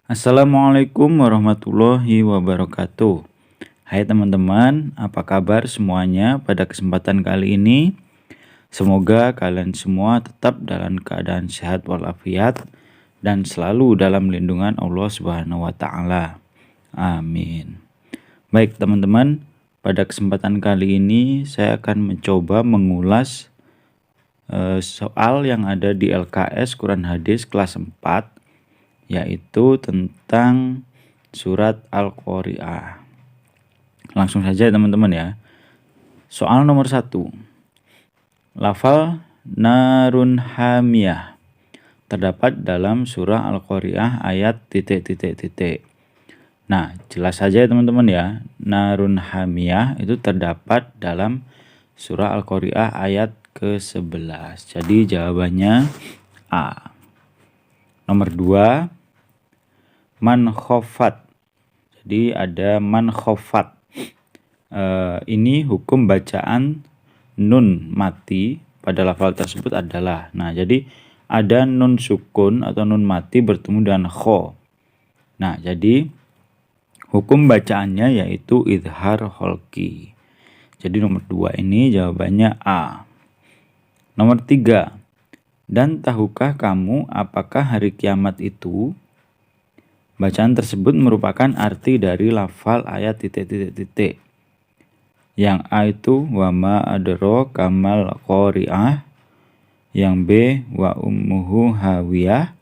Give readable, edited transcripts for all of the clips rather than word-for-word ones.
Assalamualaikum warahmatullahi wabarakatuh. Hai teman-teman, apa kabar semuanya pada kesempatan kali ini? Semoga kalian semua tetap dalam keadaan sehat walafiat dan selalu dalam lindungan Allah Subhanahu wa taala. Amin. Baik teman-teman, pada kesempatan kali ini saya akan mencoba mengulas soal yang ada di LKS Quran Hadis kelas 4, yaitu tentang surat Al-Qari'ah. Langsung saja teman-teman ya. Soal nomor 1. Lafal narun hamiyah terdapat dalam surah Al-Qari'ah ayat ... Nah, jelas saja ya teman-teman ya. Narun hamiyah itu terdapat dalam surah Al-Qari'ah ayat ke-11. Jadi jawabannya A. Nomor 2, man khofat. Jadi ada man khofat. Ini hukum bacaan nun mati pada lafal tersebut adalah. Nah, jadi ada nun sukun atau nun mati bertemu dengan kho. Nah, jadi hukum bacaannya yaitu idhar holki. Jadi nomor 2 ini jawabannya A. Nomor 3. Dan tahukah kamu apakah hari kiamat itu? Bacaan tersebut merupakan arti dari lafal ayat ... Yang A itu wa ma adro kamal qari'ah. Yang B wa ummuhu hawiyah.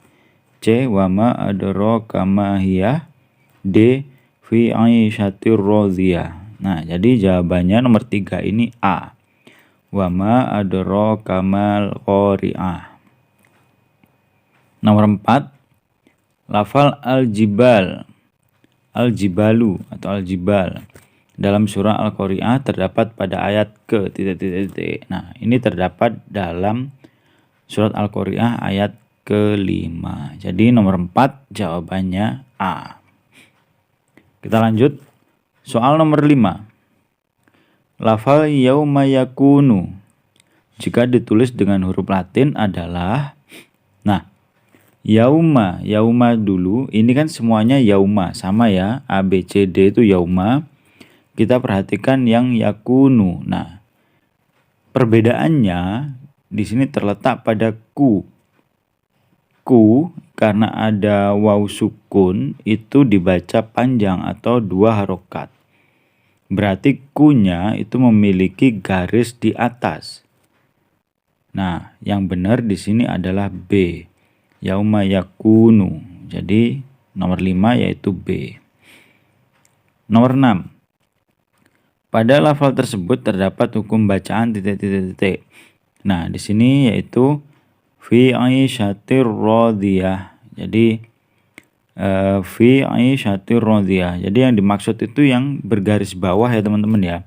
C wa ma adro kamahiyah. D fi aisyatir radhiyah. Nah, jadi jawabannya nomor 3 ini A. Wa ma adro kamal qari'ah. Nomor 4, lafal al-jibal, al-jibalu atau al-jibal dalam surah Al-Qari'ah terdapat pada ayat ke ... Nah, ini terdapat dalam surat Al-Qari'ah ayat ke-5. Jadi nomor 4 jawabannya A. Kita lanjut. Soal nomor 5. Lafal yauma yakunu jika ditulis dengan huruf Latin adalah, nah, yauma dulu, ini kan semuanya yauma, sama ya, A, B, C, D itu yauma. Kita perhatikan yang yakunu. Nah, perbedaannya di sini terletak pada ku. Ku karena ada waw sukun itu dibaca panjang atau 2 harokat. Berarti kunya itu memiliki garis di atas. Nah, yang benar di sini adalah B. Yauma yakunu. Jadi nomor 5 yaitu B. Nomor 6. Pada lafal tersebut terdapat hukum bacaan ... Nah, di sini yaitu fi aisyatir radhiyah. Jadi fi aisyatir radhiyah. Jadi yang dimaksud itu yang bergaris bawah ya teman-teman ya.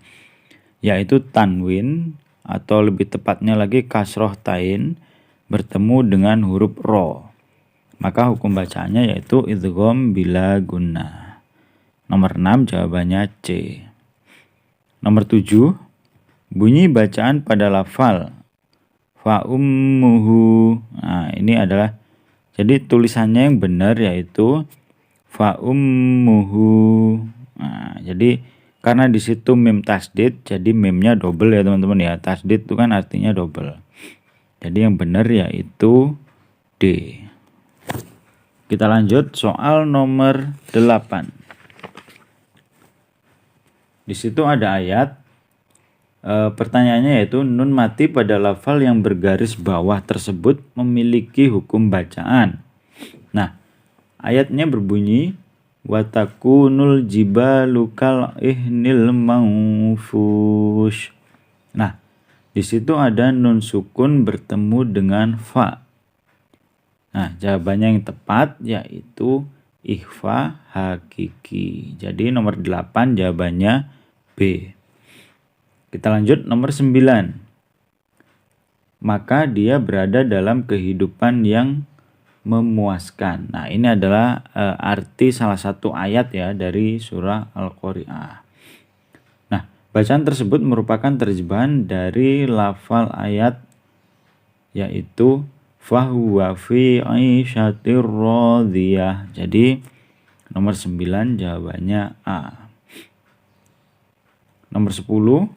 Yaitu tanwin atau lebih tepatnya lagi kasroh tain bertemu dengan huruf ro. Maka hukum bacaannya yaitu idgham bila gunnah. Nomor 6 jawabannya C. Nomor 7, bunyi bacaan pada lafal fa ummuhu. Nah, ini adalah, jadi tulisannya yang benar yaitu fa ummuhu. Nah, jadi karena di situ mim tasdid, jadi mimnya double ya teman-teman ya. Tasdid itu kan artinya double. Jadi yang benar yaitu D. Kita lanjut soal nomor 8. Di situ ada ayat. Pertanyaannya yaitu nun mati pada lafal yang bergaris bawah tersebut memiliki hukum bacaan. Nah, ayatnya berbunyi watakunul jibalu kal ihnil manfush. Nah, di situ ada nun sukun bertemu dengan fa. Nah, jawabannya yang tepat yaitu ikhfa hakiki. Jadi nomor 8 jawabannya B. Kita lanjut nomor 9. Maka dia berada dalam kehidupan yang memuaskan. Nah, ini adalah arti salah satu ayat ya dari surah Al-Qari'ah. Nah, bacaan tersebut merupakan terjemahan dari lafal ayat yaitu fahuwa fi aisyatir radhiyah. Jadi Nomor 9 jawabannya A. Nomor 10,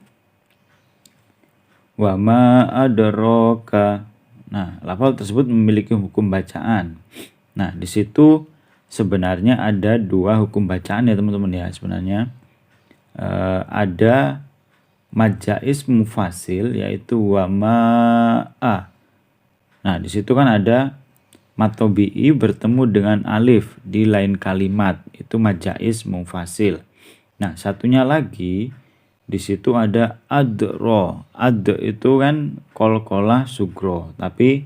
wa ma adraka. Nah, lafal tersebut memiliki hukum bacaan. Nah, di situ sebenarnya ada dua hukum bacaan ya teman-teman ya. Sebenarnya ada mad jaiz mufasil yaitu wa ma'a. Nah, di situ kan ada mad tabi'i bertemu dengan alif di lain kalimat, itu mad jaiz mufasil. Nah, satunya lagi di situ ada adro. Ad itu kan qalqalah sugro, tapi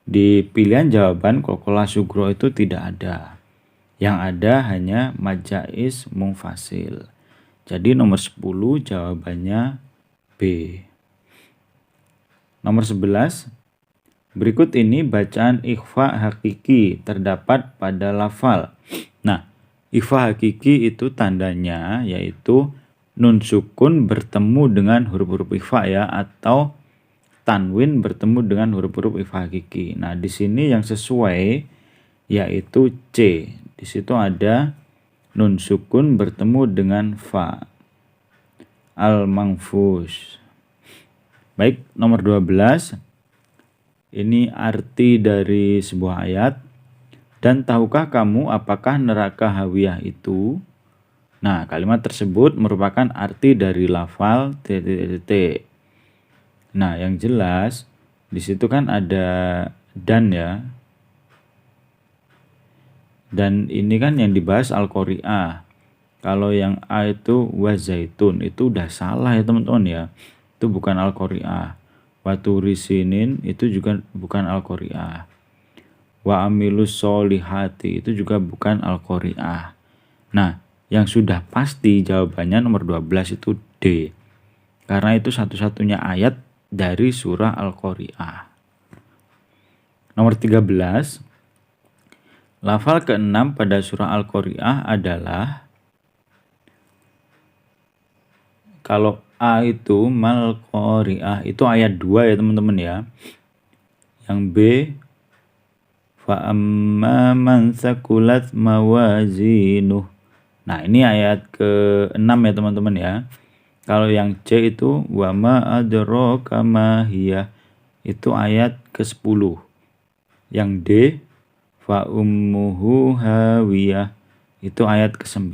di pilihan jawaban qalqalah sugro itu tidak ada. Yang ada hanya mad jaiz mufasil. Jadi nomor 10 jawabannya B. Nomor 11, berikut ini bacaan ikhfa hakiki terdapat pada lafal. Nah, ikhfa hakiki itu tandanya yaitu nun sukun bertemu dengan huruf-huruf ikhfa ya, atau tanwin bertemu dengan huruf-huruf ikhfa hakiki. Nah, di sini yang sesuai yaitu C. Di situ ada nun sukun bertemu dengan fa. Al-Manfus. Baik, nomor 12. Ini arti dari sebuah ayat. Dan tahukah kamu apakah neraka hawiyah itu? Nah, kalimat tersebut merupakan arti dari lafal titik. Nah, yang jelas di situ kan ada dan ya. Dan ini kan yang dibahas Al-Qari'ah. Kalau yang A itu wazaitun, itu udah salah ya teman-teman ya. Itu bukan Al-Qari'ah. Wa turisinin itu juga bukan Al-Qari'ah. Wa amilus solihati itu juga bukan Al-Qari'ah. Nah, yang sudah pasti jawabannya nomor 12 itu D. Karena itu satu-satunya ayat dari surah Al-Qari'ah. Nomor 13. Lafal ke-6 pada surah Al-Qari'ah adalah, kalau A itu mal qari'ah itu ayat 2 ya teman-teman ya. Yang B fa amma man thaqulat mawazinuh. Nah, ini ayat ke-6 ya teman-teman ya. Kalau yang C itu wa ma adraka ma hiya itu ayat ke-10. Yang D fa ummuhu hawiyah itu ayat ke-9.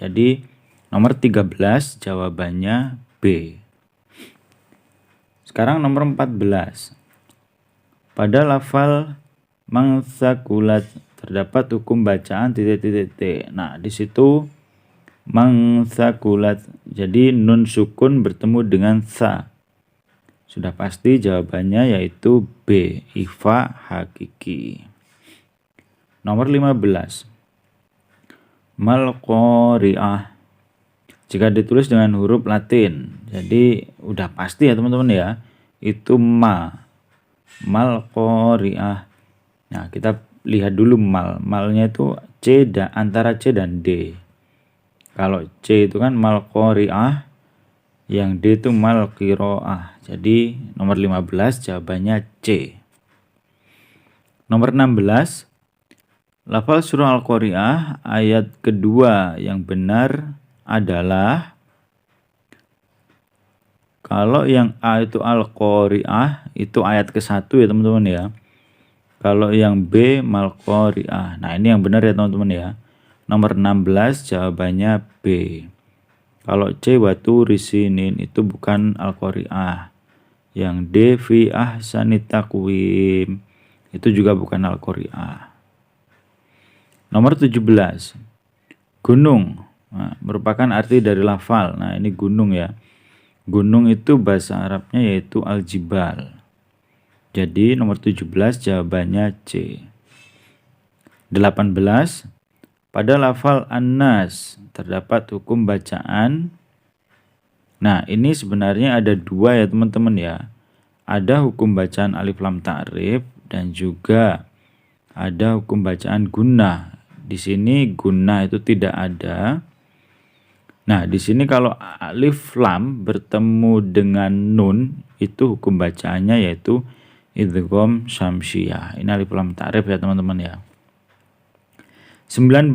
Jadi nomor 13 jawabannya B. Sekarang nomor 14. Pada lafal mangsakulat terdapat hukum bacaan titik. Nah, di situ mangsakulat. Jadi nun sukun bertemu dengan sa. Sudah pasti jawabannya yaitu B, ikhfa hakiki. Nomor 15. Mal qari'ah. Jika ditulis dengan huruf Latin, jadi udah pasti ya teman-teman ya, itu ma. Mal qari'ah. Nah, kita lihat dulu mal. Malnya itu C antara C dan D. Kalau C itu kan mal qari'ah, yang D itu mal qiraah. Jadi nomor 15 jawabannya C. Nomor 16. Lafal surah Al-Qari'ah ayat kedua yang benar adalah, kalau yang A itu Al-Qari'ah itu ayat ke-1 ya teman-teman ya. Kalau yang B Mal-Qari'ah. Nah, ini yang benar ya teman-teman ya. Nomor 16 jawabannya B. Kalau C watu risinin itu bukan Al-Qari'ah. Yang D fi ahsanit taqwim itu juga bukan Al-Qari'ah. Nomor 17. Gunung. Nah, merupakan arti dari lafal. Nah, ini gunung ya. Gunung itu bahasa Arabnya yaitu al-jibal. Jadi nomor 17 jawabannya C. 18. Pada lafal an-nas terdapat hukum bacaan. Nah, ini sebenarnya ada dua ya teman-teman ya. Ada hukum bacaan alif lam ta'rif dan juga ada hukum bacaan gunnah. Di sini gunnah itu tidak ada. Nah, di sini kalau alif lam bertemu dengan nun itu hukum bacaannya yaitu idgham syamsiyah. Ini alif lam ta'rif ya teman-teman ya. 19.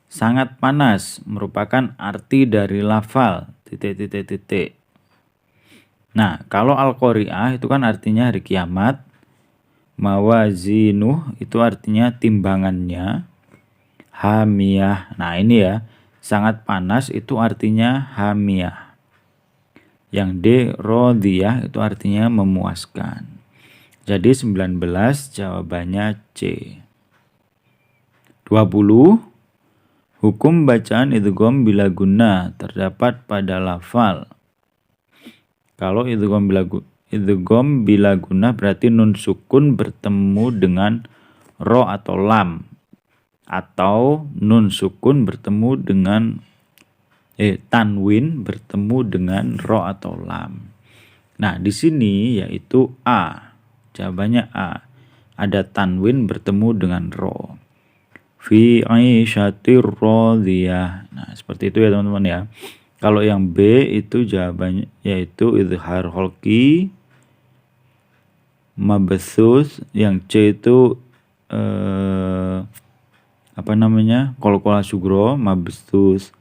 Sangat panas merupakan arti dari lafal titik. Nah, kalau Al-Qari'ah itu kan artinya hari kiamat. Mawazinuh itu artinya timbangannya. Hamiyah. Nah, ini ya. Sangat panas itu artinya hamiyah. Yang D, rodiyah itu artinya memuaskan. Jadi 19 jawabannya C. 20. Hukum bacaan idgham bila guna terdapat pada lafal. Kalau idgham bila guna berarti nun sukun bertemu dengan ro atau lam. Atau nun sukun bertemu dengan tanwin bertemu dengan ro atau lam. Nah, di sini yaitu A. Jawabannya A. Ada tanwin bertemu dengan ro. Fi aisyatir radiyah. Nah, seperti itu ya teman-teman ya. Kalau yang B itu jawabannya yaitu izhar holki mabsus. Yang C itu qalqalah sugro mabsus.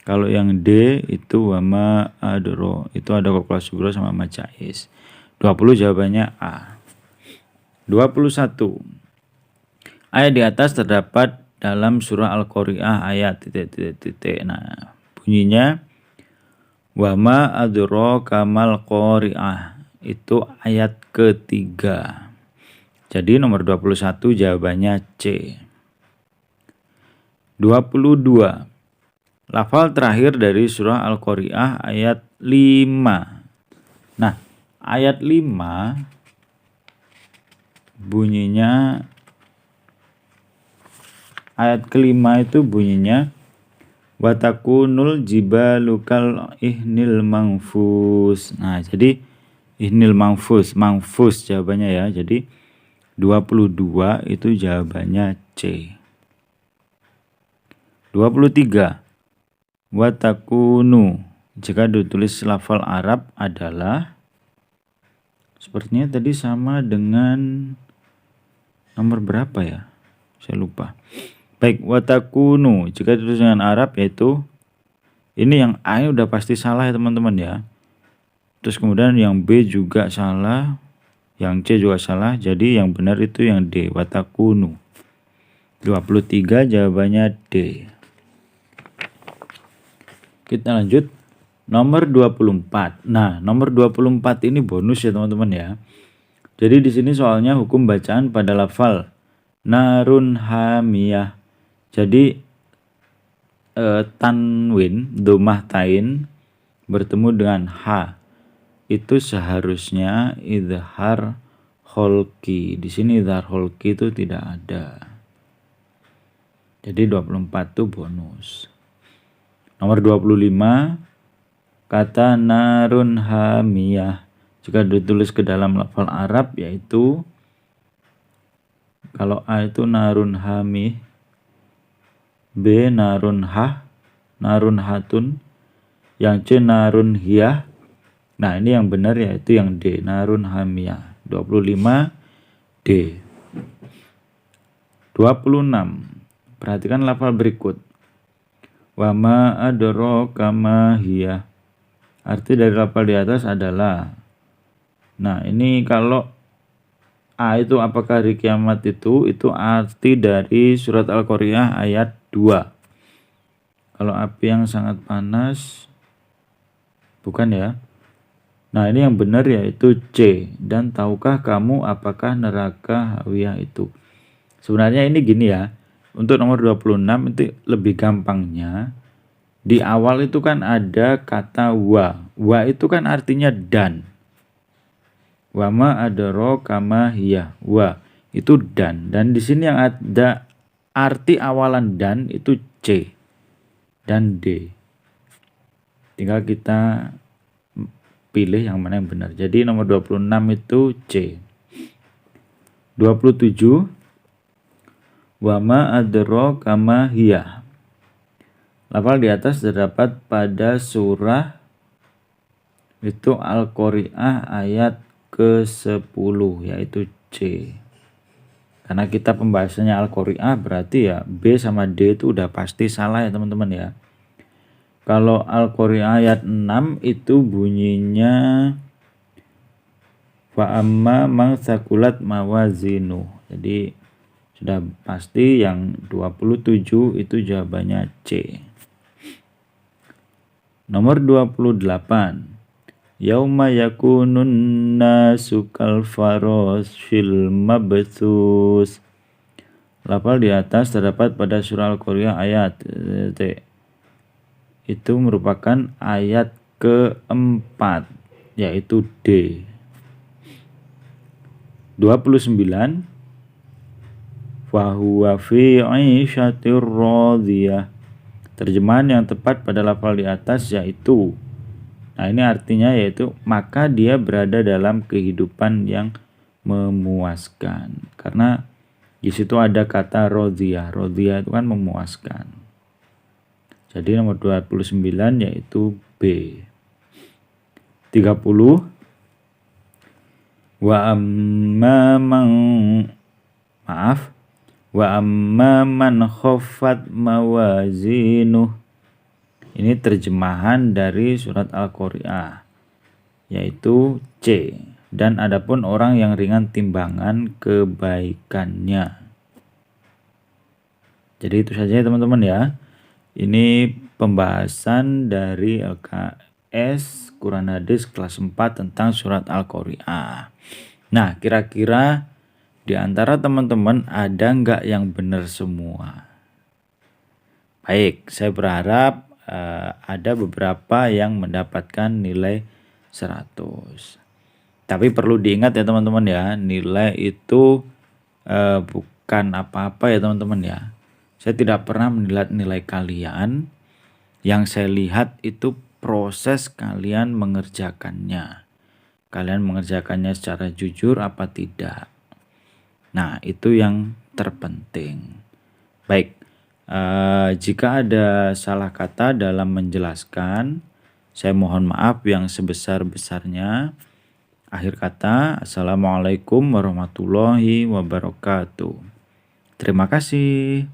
Kalau yang D itu wama adro, itu ada qalqalah sugro sama majais. 20 jawabannya A. 21. Ayat di atas terdapat dalam surah Al-Qari'ah ayat titik. Nah, bunyinya wama adro kamal qari'ah. Itu ayat ketiga. Jadi nomor 21 jawabannya C. 22. Lafal terakhir dari surah Al-Qari'ah ayat 5. Nah, ayat 5 bunyinya, ayat kelima itu bunyinya watakunul jibalukal ihnil mangfus. Nah, jadi ihnil mangfus jawabannya ya. Jadi 22 itu jawabannya C. 23. Watakunu jika ditulis lafal Arab adalah, sepertinya tadi sama dengan nomor berapa ya? Saya lupa. Baik, watakunu jika ditulis dengan Arab yaitu, ini yang A ini udah pasti salah ya teman-teman ya. Terus kemudian yang B juga salah, yang C juga salah. Jadi yang benar itu yang D, watakunu. 23 jawabannya D. Kita lanjut nomor 24. Nah, nomor 24 ini bonus ya teman-teman ya. Jadi di sini soalnya hukum bacaan pada lafal narun hamiyah. Jadi tanwin domah tain bertemu dengan ha. Itu seharusnya izhar holki. Di sini izhar holki itu tidak ada. Jadi 24 itu bonus. Nomor 25, kata narun hamiyah jika ditulis ke dalam lafal Arab yaitu, kalau A itu narun hamih, B narun hah, narun hatun, yang C narun hiyah. Nah, ini yang benar yaitu yang D, narun hamiyah. 25 D. 26. Perhatikan lafal berikut. Wama adraka ma hiya. Arti dari lafal di atas adalah. Nah, ini kalau A itu apakah hari kiamat itu arti dari surat Al-Qari'ah ayat 2. Kalau api yang sangat panas, bukan ya. Nah, ini yang benar yaitu C. Dan tahukah kamu apakah neraka hawiyah itu? Sebenarnya ini gini ya. Untuk nomor 26 itu lebih gampangnya. Di awal itu kan ada kata wa. Wa itu kan artinya dan. Wama adraka ma hiya. Wa itu dan. Dan di sini yang ada arti awalan dan itu C dan D. Tinggal kita pilih yang mana yang benar. Jadi nomor 26 itu C. 27. Wama adraka ma hiya. Lafal di atas terdapat pada surah itu Al-Qari'ah ayat ke-10 yaitu C. Karena kita pembahasannya Al-Qari'ah berarti ya B sama D itu udah pasti salah ya teman-teman ya. Kalau Al-Qari'ah ayat 6 itu bunyinya fa amma man thaqulat mawazinu. Jadi sudah pasti yang 27 itu jawabannya C. Nomor 28. Yauma yakunun nasu kal farasil mabthus. Lafal di atas terdapat pada surah Al-Qari'ah ayat T. Itu merupakan ayat keempat, yaitu D. 29. Fahuwa fi 'ishatir radiyah. Terjemahan yang tepat pada lafal di atas yaitu, nah ini artinya yaitu maka dia berada dalam kehidupan yang memuaskan. Karena di situ ada kata radiyah. Radiyah itu kan memuaskan. Jadi nomor 29 yaitu B. 30. Wa amma man khaffat mawazinuh. Ini terjemahan dari surat Al-Qari'ah yaitu C. Dan adapun orang yang ringan timbangan kebaikannya. Jadi itu saja teman-teman ya. Ini pembahasan dari LKS Quran Hadis kelas 4 tentang surat Al-Qari'ah. Nah, kira-kira di antara teman-teman ada nggak yang benar semua? Baik, saya berharap ada beberapa yang mendapatkan nilai 100. Tapi perlu diingat ya teman-teman ya, nilai itu bukan apa-apa ya teman-teman ya. Saya tidak pernah melihat nilai kalian. Yang saya lihat itu proses kalian mengerjakannya. Kalian mengerjakannya secara jujur apa tidak. Nah, itu yang terpenting. Baik, jika ada salah kata dalam menjelaskan, saya mohon maaf yang sebesar-besarnya. Akhir kata, Assalamualaikum warahmatullahi wabarakatuh. Terima kasih.